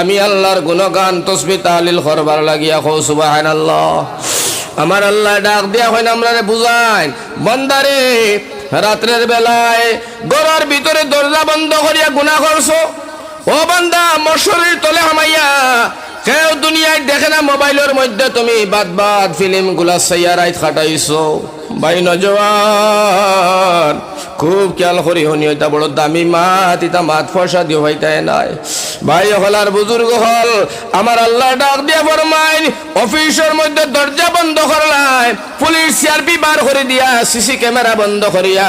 আমি আল্লাহর গুণগান তাসবিহ তাহলিল করবার লাগিয়া। কও সুবহানাল্লাহ। আমার আল্লাহ ডাক দিয়া হয় আমরারে বুঝায়, বান্দারে রাতের বেলায় ঘরের ভিতরে দরজা বন্ধ করিয়া গুনাহ করছো, ও বান্দা মশারির তলে হামাইয়া কেউ দুনিয়ায় দেখে না, মোবাইলের মধ্যে তুমি বাদ বাদ ফিল্ম গুলা সাইয়া রাইত খাটাইছো। ভাই নজওয়ান খুব খেয়াল করি হনি, ওইটা বড় দামি মাত, ইতা মাত ফসা দিও ভাইটাই নাই। ভাই হল আর বুজুর্গ হল আমার আল্লাহ ডাক দিয়া ফরমাইন, অফিসের মধ্যে দরজা বন্ধ করলাই, পুলিশ সিআরপি বার করে দিয়া সিসি ক্যামেরা বন্ধ করিয়া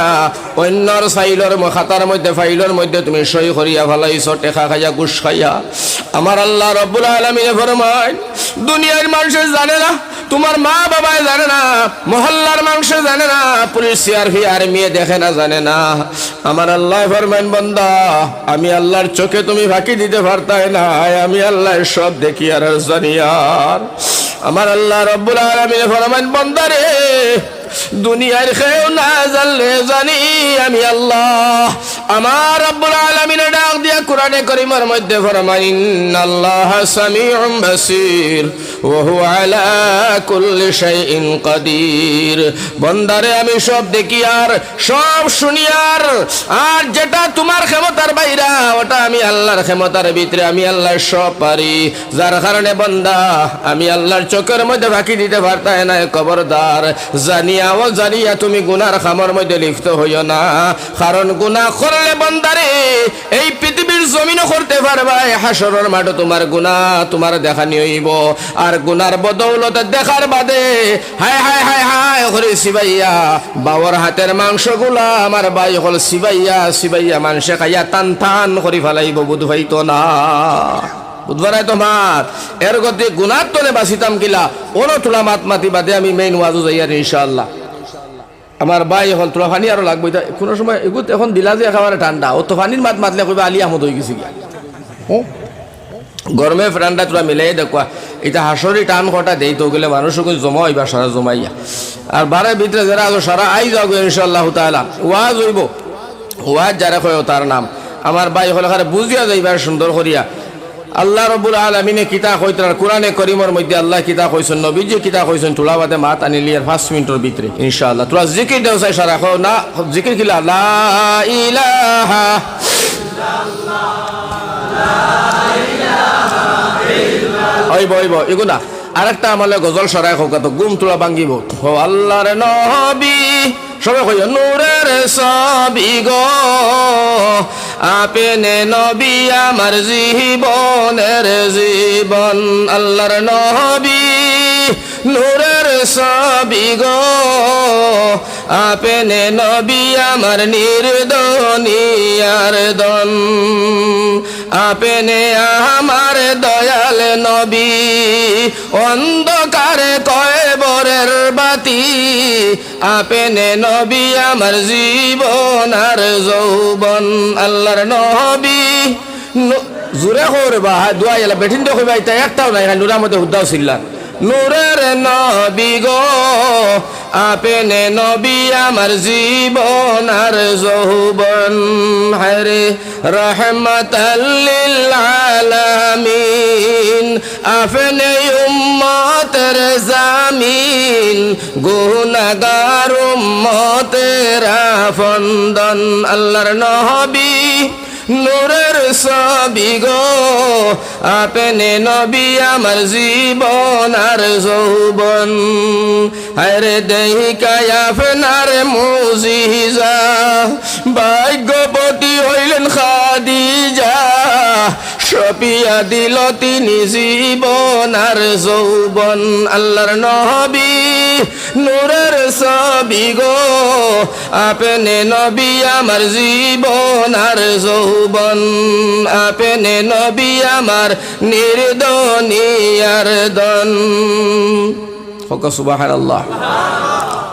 অন্যর ফাইলর খাতার মধ্যে ফাইলের মধ্যে তুমি সই করিয়া ফেলাইছো টেকা খাইয়া ঘুষ খাইয়া। আমার আল্লাহ রব্বুল আলামিন ফরমাইন, দুনিয়ার মানুষে জানে না, তোমার মা বাবাই জানে না, মহল্লার মানুষে জানে না, পুলিশ সিআরপি আর্মি দেখে না, জানে না। আমার আল্লাহ ফরমাইন, বান্দা আমি আল্লাহর চোখে তুমি ফাঁকি দিতে পারতাই না, আমি আল্লাহ সব দেখি আর জানি। আর আমার আল্লাহ রব্বুল আলামিন ফরমাইন, বান্দা রে দুনিয়ার কেউ না জানলে জানি আমি আল্লাহ। আমার রব্বুল আলামিন ডাক দিয়া কোরআনে কারীমের মধ্যে ফরমায়, ইন্নাল্লাহা সামিউম বাসীর ওয়া হুয়া আলা কুল্লি শাইইন কাদির। বান্দারে আমি সব দেখি আর সব শুনি, আর যেটা তোমার ক্ষমতার বাইরা ওটা আমি আল্লাহর ক্ষমতার ভিতরে, আমি আল্লাহ সব পারি। যার কারণে বান্দা আমি আল্লাহর চোখের মধ্যে ফাঁকি দিতে পারতাই না। খবরদার জানিয়া ও জানিয়া তুমি গুনার খামর মধ্যে লিপ্ত হইও না, কারণ গুনাহ করলে বান্দারে এই পৃথিবীর জমিনও করতে পারবা, হাসরের মাঠে তোমার গুনাহ তোমার দেখানি হইব। আর গুনার বদৌলতে দেখার বাদে হায় হায় হায় হায় করে সিবাইয়া বাবার হাতের মাংসগুলা আমার ভাই হল সিবাইয়া সিবাইয়া মানুষে খাইয়া টান টান করে ফেলাইব, বুধ হইতো না বুধবারাই তোমার এর গতি গুনার তলে বাঁচিতাম কিলা ওনো তোলা মাত মাতি বাদে আমি মেইন ওয়াজু যাইয়ার ইনশাআল্লাহ। আমার ভাই এখন তোলা পানি আরো লাগবে, কোনো সময় এগুত এখন দিলা যে একেবারে ঠান্ডা, ও তো পানির মাত মাতলে কইবা আলী আহমদ হয়ে গেছি গিয়া। গরমে ঠান্ডা তোরা মিলাই দেখুয়া, এটা হাসরি টান কটা দেই তো গেলে মানুষ জমা হইবা সারা জমাইয়া। আর বারের ভিতরে যারা আছো সারা আই যাও ইনশাআল্লাহ তাআলা। ওয়াজ হইব, ওয়াজ যারা কয় তার নাম আমার ভাই হলে খারে বুঝিয়া যাইবার সুন্দর করিয়া। আল্লাহ রব্বুল আলামিনে কিতা কইতার কোরআনে কারীমের মধ্যে আল্লাহ কিতা কইছেন, নবীজি কিতা কইছেন, তোলা বাদে মাত আনিলি আর 5 মিনিটের ভিতরে ইনশাআল্লাহ। তোরা জিকির দেও চাই সারা কও না, জিকির কিলা লা ইলাহা ইল্লাল্লাহ লা ইলাহা ইল্লাল্লাহ। হইব হইব এগুলা। আরেকটা আমালে গজল সরাই হোক, তো গুম তোলা ভাঙ্গিব। ও আল্লাহর নবী সবাই কই নূরের ছবি গো, আপনি নবী আমার জীবনের জীবন। আল্লাহর নবী নূরের ছবি গো, আপনি নবী আমার নির্দনিয়ার দন। আপনি আমার দয়াল নবী অন্ধকারে কয়বরের বাতি। আপনি নবী আমার জীবন আর যৌবন। আল্লাহর নবী জোরে করবা দোয়া এলা বেঠিন তো কইবা, এটা একটাও নাই, নুরার মধ্যে হুদ্দাও ছিলেন। নূরের নবী গো, আপনি নবী আমার জীবন আর যৌবন। হরে রহমাতাল লিল আলামিন, আপনি উম্মতের জামিন, গুনাহগার উম্মতের আফন্দন। আল্লাহর নবী নূরের ছবি গো, আপনি নবী আমার জীবন আর যৌবন। হরে দেহিকায় আপনার মুজিজা, ভাগ্যবতী হইলেন খাদিজা, সপিয়া দিল তিনি জীবন আর যৌবন। আল্লাহর নবী নূরের ছবি গো আপনি নবী আমার জীবন আর যৌবন আপনি নবী আমার নির্দনিয়ার দন হোক সুবহানাল্লাহ।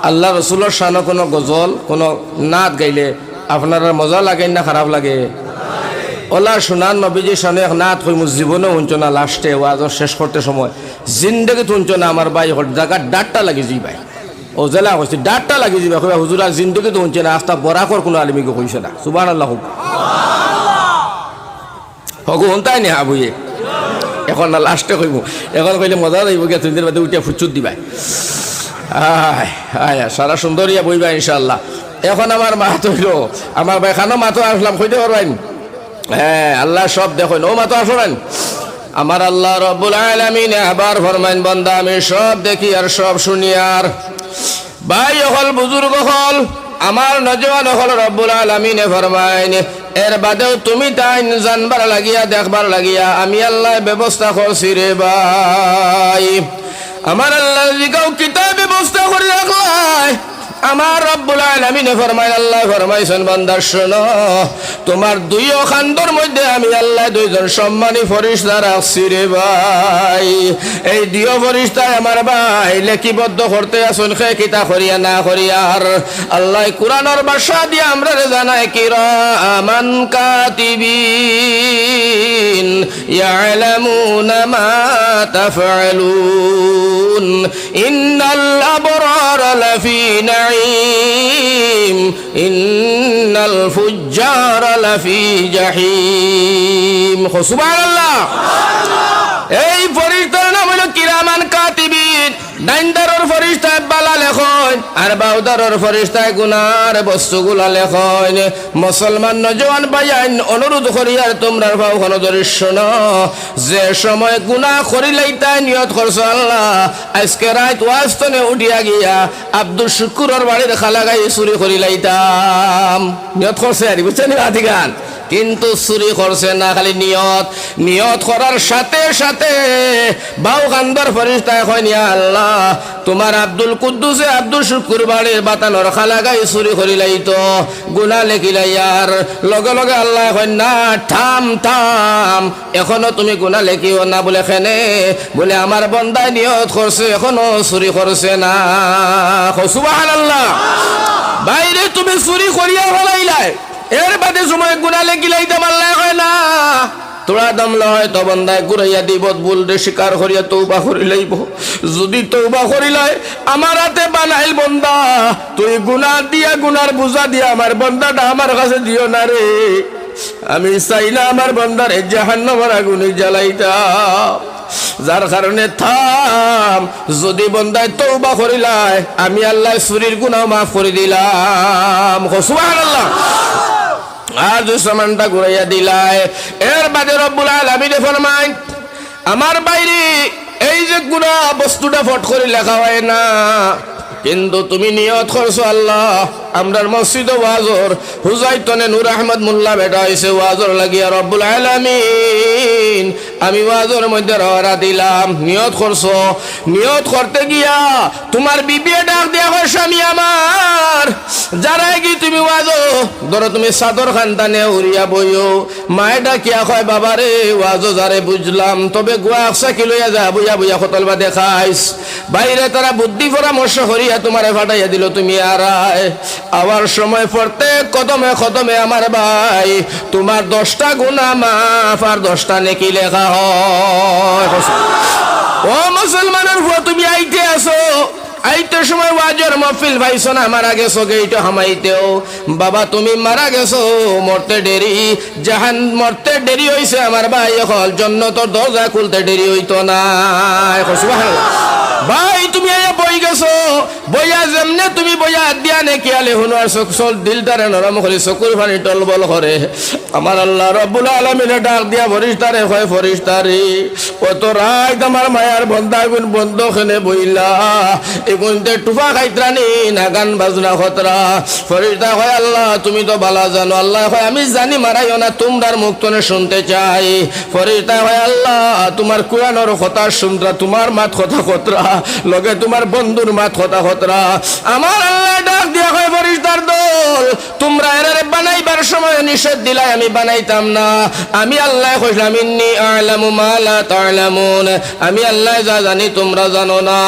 আল্লাহ রসুলের শানে কোনো গজল কোনো নাত গাইলে আপনারা মজা লাগে না খারাপ লাগে? ওলা শোনান নবীজি শানে এক নাত কই মোর জীবনে শুনছ না, লাস্টে ওয়াজর শেষ করতে সময় জিন্দগি শুনছ না আমার ভাই হট জায়গা ডাটটা লাগি যাই ভাই ও জেলা কইছি ডাটটা লাগি যাবে কইবা হুজুর আর জিন্দগি তো শুনছে না আস্তা বরাকর কোনো আলিমিকে কইছে না সুবহানাল্লাহ হগু হন্তাই নি হাবুয়ে এখন না লাস্টে কইব এখন কইলে মজা যাইব গিয়া তিন দিন বাদে উঠিয়া ফুচুত দিবাই আয় আয় সারা সুন্দরিয়া বইবা ইনশাআল্লাহ। এখন আমার মাত হইল আমার ভাই খানো মাতো আসলাম কইতে পারবেন? হ্যাঁ আল্লাহ সব দেখুন ও মাতো আসবেন আমার আল্লাহ রব্বুল আলামিন আবার ফরমাইন বান্দা আমি সব দেখি আর সব শুনি আর ভাই হল বুজুর্গ হল আমার নজওয়ান হল রব্বুল আলামিন ফরমাইন এর বাদেও তুমি তাই জানবার লাগিয়া দেখবার লাগিয়া আমি আল্লাহ ব্যবস্থা করছি রে ভাই আমার আল্লাহ লিখাও কিতাব ব্যবস্থা করে রাখলাই আমার রব্বুল আলামিন ফরমায় আল্লাহ ফরমাইছেন বান্দা শোনো তোমার দুই খান্দর মধ্যে আমি আল্লাহ দুইজন সম্মানী ফেরেশতা রাখছি রে ভাই এই দুই ফেরেশতা আমার ভাই লিপিবদ্ধ করতে আসুন খে কিতা করিয়া না করিয়ার আল্লাহ কুরআনের ভাষা দিয়ে আমরা জানায় কিরামান কাতিবিন ইয়ালামুনা মা তাফআলুন ইন্নাল আবরারা লাফি ইন্নাল ফুজ্জারা লাফি জাহিম সুবহানাল্লাহ। এই ফেরেশতার নাম হলো কিরামান কাতিবিন ডাইন্দারর ফেরেশতা বালা লেখন আর বাউদারর ফেরেশতা গুনার বস্তুগুলা লেখন মুসলমান নজওয়ান ভাইয়ান অনুরোধ করি আর তোমরা ভাওখানো দৃশ্য না যে সময় গুনাহ করিলাইতা নিয়ত করছো আল্লাহ আজকে রাত ওয়াজতনে উঠিয়া গিয়া আব্দুল শুকুরের বাড়ির খালাগাই চুরি করিলাইতাম নিয়ত করছে আর বুঝছেন আদিগান কিন্তু চুরি করছে না খালি নিয়ত করার সাথে সাথে বাউ খান্দার ফেরেশতা কয় ইয়া আল্লাহ তোমার আব্দুল কুদ্দুসে আব্দুল শুকুর বাড়ির বাতানোর খালাগাই চুরি করিলাইতো গুনাহ লেখিলাইয়ার লগে লগে আল্লাহ কয় না থাম এখনো তুমি গুনাহ লেখিও না বলে খেনে বলে আমার বান্দায় নিয়ত করছে এখনো চুরি করছে না সুবহানাল্লাহ। বাইরে তুমি চুরি করিয়া ফেলাইলাই এর বাদে সময় গুনাহ লেখিলাইতে পারলে হয় না তোরা দমলা হয় তো বন্দায় ঘুরাইয়া দিব ভুল স্বীকার করিয়া তওবা করিলাইব যদি তওবা করিলাই আমার হাতে বানাইল বন্দা তুই গুনাহ দিয়া গুনার বুঝা দিয়া আমার বন্দাটা আমার কাছে দিও না রে আমি চাই না আমার বন্দারে জাহান্নামের আগুনে জ্বালাইতাম যার কারণে থাম যদি বন্দায় তওবা করিলাই আমি আল্লাহ চুরির গুনাহ মাফ করে দিলাম সুবহানাল্লাহ। আর যে সামানটা ঘুরাইয়া দিলাই এর বাদে রব্বুল আলামিন ফরমায় আমার বাইরে এই যে গুনাহ বস্তুটা ফট করে লেখা হয় না কিন্তু তুমি নিয়ত করছো আল্লাহ আমরার মসজিদ ওয়াজর হুজাইতনে নূর আহমদ মোল্লা বেটা হইছে ওয়াজর লাগিয়া রব্বুল আলামিন আমি ওয়াজর মধ্যে রওনা দিলাম নিয়ত করছো নিয়ত করতে গিয়া তোমার বিবি ডাক দেয়া হয় স্বামী আমার যারা কি তুমি ওয়াজো ধরো তুমি সাদর খানদানে উড়িয়া বইও মায়ে ডাকিয়া কয় বাবারে ওয়াজো যারে বুঝলাম তবে গোয়া আকসা কি লইয়া যা বইয়া বইয়া খতলবা দেখাইস বাইরে তারা বুদ্ধি পরামর্শ করিয়া তোমারে ফাটাইয়া দিল তুমি আরায় আবার সময় পড়তে কদমে কদমে আমার ভাই তোমার 10টা গুনাহ মাফ আর 10টা নেকি লেখা হয় ও মুসলমানের ফুয়া তুমি আইতে আসো আইতে সময় ওয়াজের মাহফিল ভাইছো না মারা গেছো গেইটো হামাইতেও বাবা তুমি মারা গেছো মরতে দেরি জাহান মরতে দেরি হইছে আমার ভাই হল জান্নাতের দরজা খুলতে দেরি হইতো না সুবহানাল্লাহ। ভাই তুমি আয়া বই গেছো বইয়া যেমনে তুমি বইয়া দিয়া নে কিয়ালে হুনার চোখ দিলটারে নরম করে চকুর পানি টলবল করে আমার আল্লাহ রব্বুল আলামিন ডাক দিয়া ফেরেশতারে কয় ফেরেশতারে কত রাত আমার মায়ার বন্দা গুণ বন্ধ খেনে বইলা এগুনতে টুফা খাইত্রানি না গান বাজনা খতরা ফেরেশতা কয় আল্লাহ তুমি তো ভালো জানো আল্লাহ কয় আমি জানি মারাইও না তোমরার মুখতনে শুনতে চাই ফেরেশতা কয় আল্লাহ তোমার কুরআনের কথা শুনরা তোমার মাত কথা খতরা লগে তোমার বন্ধুর মাত কথা খতরা। আমার আল্লাহ ডাক দিয়া কয় ফেরেশতার দল, তোমরা এরারে বানাইবার সময় নিষেধ দিলাই, আমি বানাইতাম না। আমি আল্লাহ কইলাম ইন্নী আ'লামু মা লা তা'লামুন, আমি আল্লাহ যা জানি তোমরা জানো না।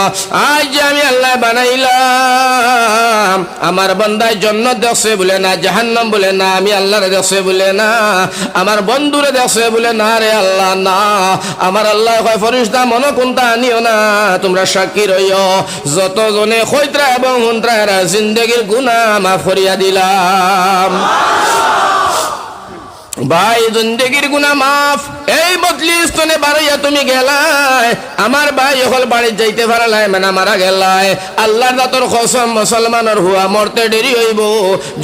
আজ যে আমি আল্লাহ বানাইলাম, আমার বান্দায় জান্নাত দেখছে বলে না, জাহান্নাম বলে না, আমি আল্লাহরে দেখছে বলে না, আমার বন্ধুরে দেখছে বলে না, রে আল্লাহ না। আমার আল্লাহ কয় ফেরেশতা মনে কোনটা আনিও না, তোমরা সাক্ষী রইও। যতজনে খৈত্রা এবং হুন্ত্রা এরা জিন্দেগির গুনাহ মাফ করিয়া দিলাম। ভাই জিন্দেগির গুনাহ মাফ। এই মজলিসনে বাড়াইয়া তুমি গেলাই, আমার ভাই হল বাড়ি যাইতে পারলাই, মানে মারা গেলাই। আল্লাহর দাতর কসম, মুসলমানের হুয়া মরতে দেরি হইব,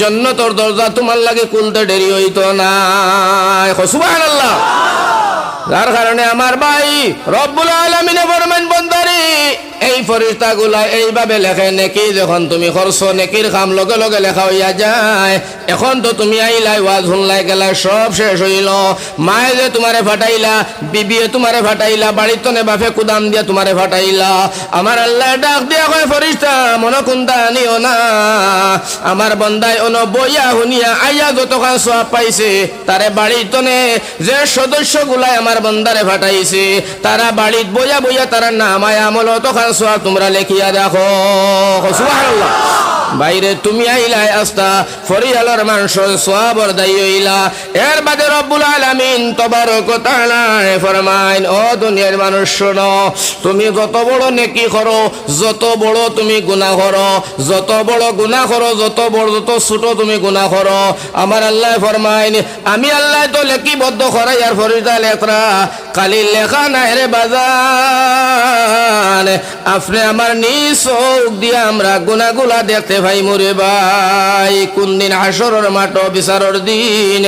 জান্নাতের দরজা তোমার লাগে খুলতে দেরি হইতো না। সুবহানাল্লাহ। যার কারণে আমার ভাই রব্বুল আলামিনে ফরমান বন্দারে, এই ফেরেশতাগুলা এইভাবে লেখে নেকি যখন তুমি করছো, নেকির কাম লগে লগে লেখা হইয়া যায়। এখন তো তুমি আইলাই, ওয়াজ শুনলাই, গেলাই, সব শেষ হইল। মায়ে যে তোমারে ফাটাইলা, বিবিয়ে তোমারে ফাটাইলা, বাড়ির তনে বাপে কুদাম দিয়া তোমারে ফাটাইলা। আমার আল্লাহ ডাক দিয়া কয় ফেরেশতা মনে কোনটা আনিও না, আমার বন্দায় অন বইয়া শুনিয়া আইয়া যতক্ষণ সওয়াব পাইছে, তারে বাড়ির তনে যে সদস্যগুলাই আমার বন্দারে ফাটাইছে, তারা বাড়িত বইয়া বইয়া তারা নামায় আমল তখন সওয়াব তোমরা লেখিয়া দেখো। সুবহানাল্লাহ। বাইরে তুমি আইলাই আস্তা ফরিয়ালার মানুষ সওয়াবর দায়ী হইলা। এর বাদে রব্বুল আলামিন তবারক ওয়া তাআলা ফরমাইন, ও দুনিয়ার মানুষ শোনো, তুমি যত বড় নেকি করো, যত বড় তুমি গুনাহ করো, যত বড় গুনাহ করো, যত বড় যত ছোট তুমি গুনাহ করো, আমার আল্লাহ ফরমাইন আমি আল্লাহ তো লেখিবদ্ধ করাই আর ফরিদা লেখরা খালি লেখা নাই রে বাজান, আপনি আমার নিজ চোখ দিয়ে আমরা গুনাহগুলা দেখতে ভাই মুরে ভাই। কোন দিন? হাসরের মাঠ, বিচারের দিন।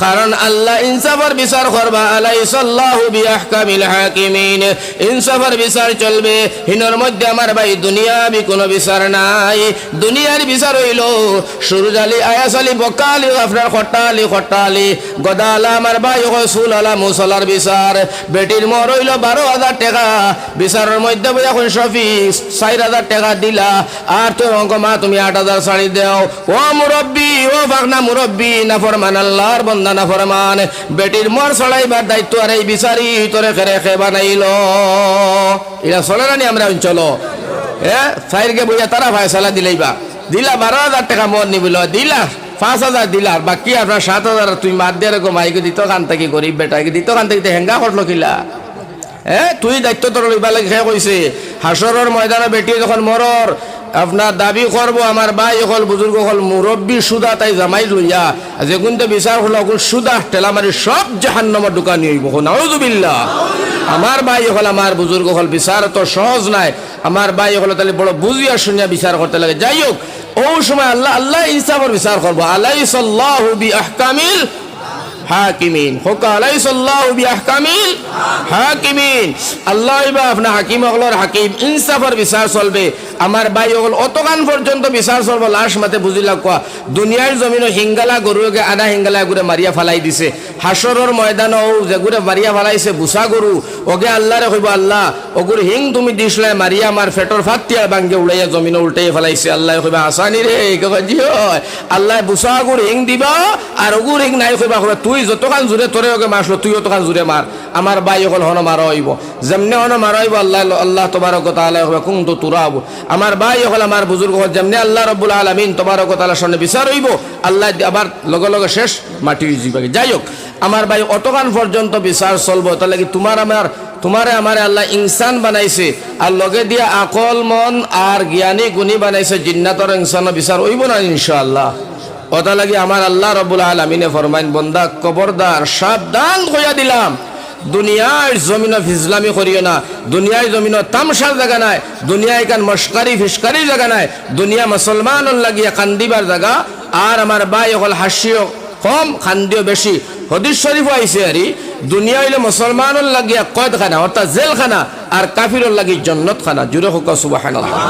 কারণ আল্লাহ ইনসাফের বিচার করবা, আলাইসাল্লাহু বিআহকামিল হাকিমিন। ইনসাফের বিচার চলবে, হিনর মধ্যে আমার ভাই দুনিয়াবি কোনো বিচার নাই। দুনিয়ার বিচার হইল সুরুজ আলী, আয়াস আলী, বক্কা আলী, আপনার খট্টা আলী, খট্টা আলী, গদা আলা, আমার ভাই রসুল আলা মুসলার বিচার। বেটির মর হইল 12,000 টাকা, বিচারের মধ্যে বই এখন শফি 4,000 টাকা দিলা, আর তোর অঙ্ক মা তুমি 8,000 শাড়ি দেও। ও মুরব্বী, ও ফাকনা মুরব্বী, না ফরমান আল্লাহর বন্দা, না ফরমান। বেটির মর ছড়াইবার দায়িত্ব আর এই বিচারি তোরে খেরে খে বানাইল। এরা চলে না নি আমরা চলো? ফাইরকে বইয়া তারা ফায়সালা দিলেইবা, দিলা 12,000 টাকা মর নিবিল, দিলা 5,000 দিলা, আর বাকি আপনার 7,000 তুমি বাদ দিয়ে এরকম আইকে দিত কান থেকে, গরিব বেটাকে দিত কান থেকে, হেঙ্গা করলো কিলা? তুই দায়িত্ব তোর লইবা লাগে। সে কইছে হাসরের ময়দানে বেটি যখন মরর আপনার দাবি করবো, আমার ভাই হল বুজুর্গ হল মুরব্বী সুদা তাই জামাই লইয়া যে কিন্তু বিচার হল সুদা ঠেলা মারি সব জাহান্নামের দোকানি হইব। নাউযুবিল্লাহ। আমার ভাই হল, আমার বুজুর্গ হল, বিচার তো সহজ নাই। আমার ভাই হল তাহলে বড় বুঝিয়া শুনিয়া বিচার করতে লাগে। যাই হোক, ও সময় আল্লাহ ইনসাফের বিচার করবো। আলাইসাল্লাহু বিআহকামিল হাকিমিন, হোকা আলাইসাল্লাহু বিআহকামিল হাকিমিন। আল্লাহ বা আপনার হাকিম হকলর হাকিম, ইনসাফের বিচার চলবে। আমার ভাই হল অতগান পর্যন্ত বিচার চলবো। লাশ মাতে বুঝিলা কোয়া দুনিয়ার জমিনও হিঙ্গালা গরুকে আধা হিঙ্গালা গুড়ে মারিয়া ফালাই দিছে। হাসরের ময়দানও যে গুড়ে মারিয়া ফালাইছে বুসা গরু, ওকে আল্লাহরে কইব আল্লাহ ওগুর হিং তুমি দিসলাই মারিয়া আমার ফেটর ফাটিয়া বাঙ্গে উড়াইয়া জমিনে উল্টাইয়া ফেলাইছে। আল্লাহ কইবা আসানি রে, জি হয়। আল্লাহ বুসা গুড় হিং দিবা, আর ওগুর হিং নাই কইবা কইবা তুই যতখান জোরে তোরে ওকে মারলো, তুই অতখান জোরে মার। আমার ভাই অকল হন মারা হইব, যেমনে হন মারা হইব। আল্লাহ তবারক ওয়া তাআলা কইবা কুনতু তুরাব। আমার ভাই হল, আমার বুজুর্গ হল, যেমনি আল্লাহ রাব্বুল আলামিন তবারক ওয়া তাআলার সামনে বিচার হইব, আল্লাহ আবার লগে লগে শেষ মাটি হইবে। যাই হোক, আমার ভাই অতখান পর্যন্ত বিচার চলবো। তাহলে কি তোমারে আমারে আল্লাহ ইনসান বানাইছে, আর লগে দিয়া আকল মন আর জ্ঞানী গুণী বানাইছে। জিন্নাতর ইনসানের বিচার হইব না ইনশাআল্লাহ। ওটা লাগি আমার আল্লাহ রাব্বুল আলামিনে ফরমাইন, বন্দা খবরদার, সাবধান হইয়া দিলাম, দুনিয়ার জমিন ফিজলামি করিও না। দুনিয়ার জমিন তামসার জায়গা নাই, দুনিয়া এখান মস্কারি ফিসকারি জায়গা নাই। দুনিয়া মুসলমানের লাগিয়া কান্দিবার জায়গা। আর আমার ভাই হল হাসিও কম, খান্দিও বেশি। হাদিস শরীফ আইছে আরি দুনিয়া হইলে মুসলমানের লাগিয়া কয়েদখানা অর্থাৎ জেলখানা, আর কাফিরের লাগি জান্নাতখানা। জুরে হোক সুবহানাল্লাহ।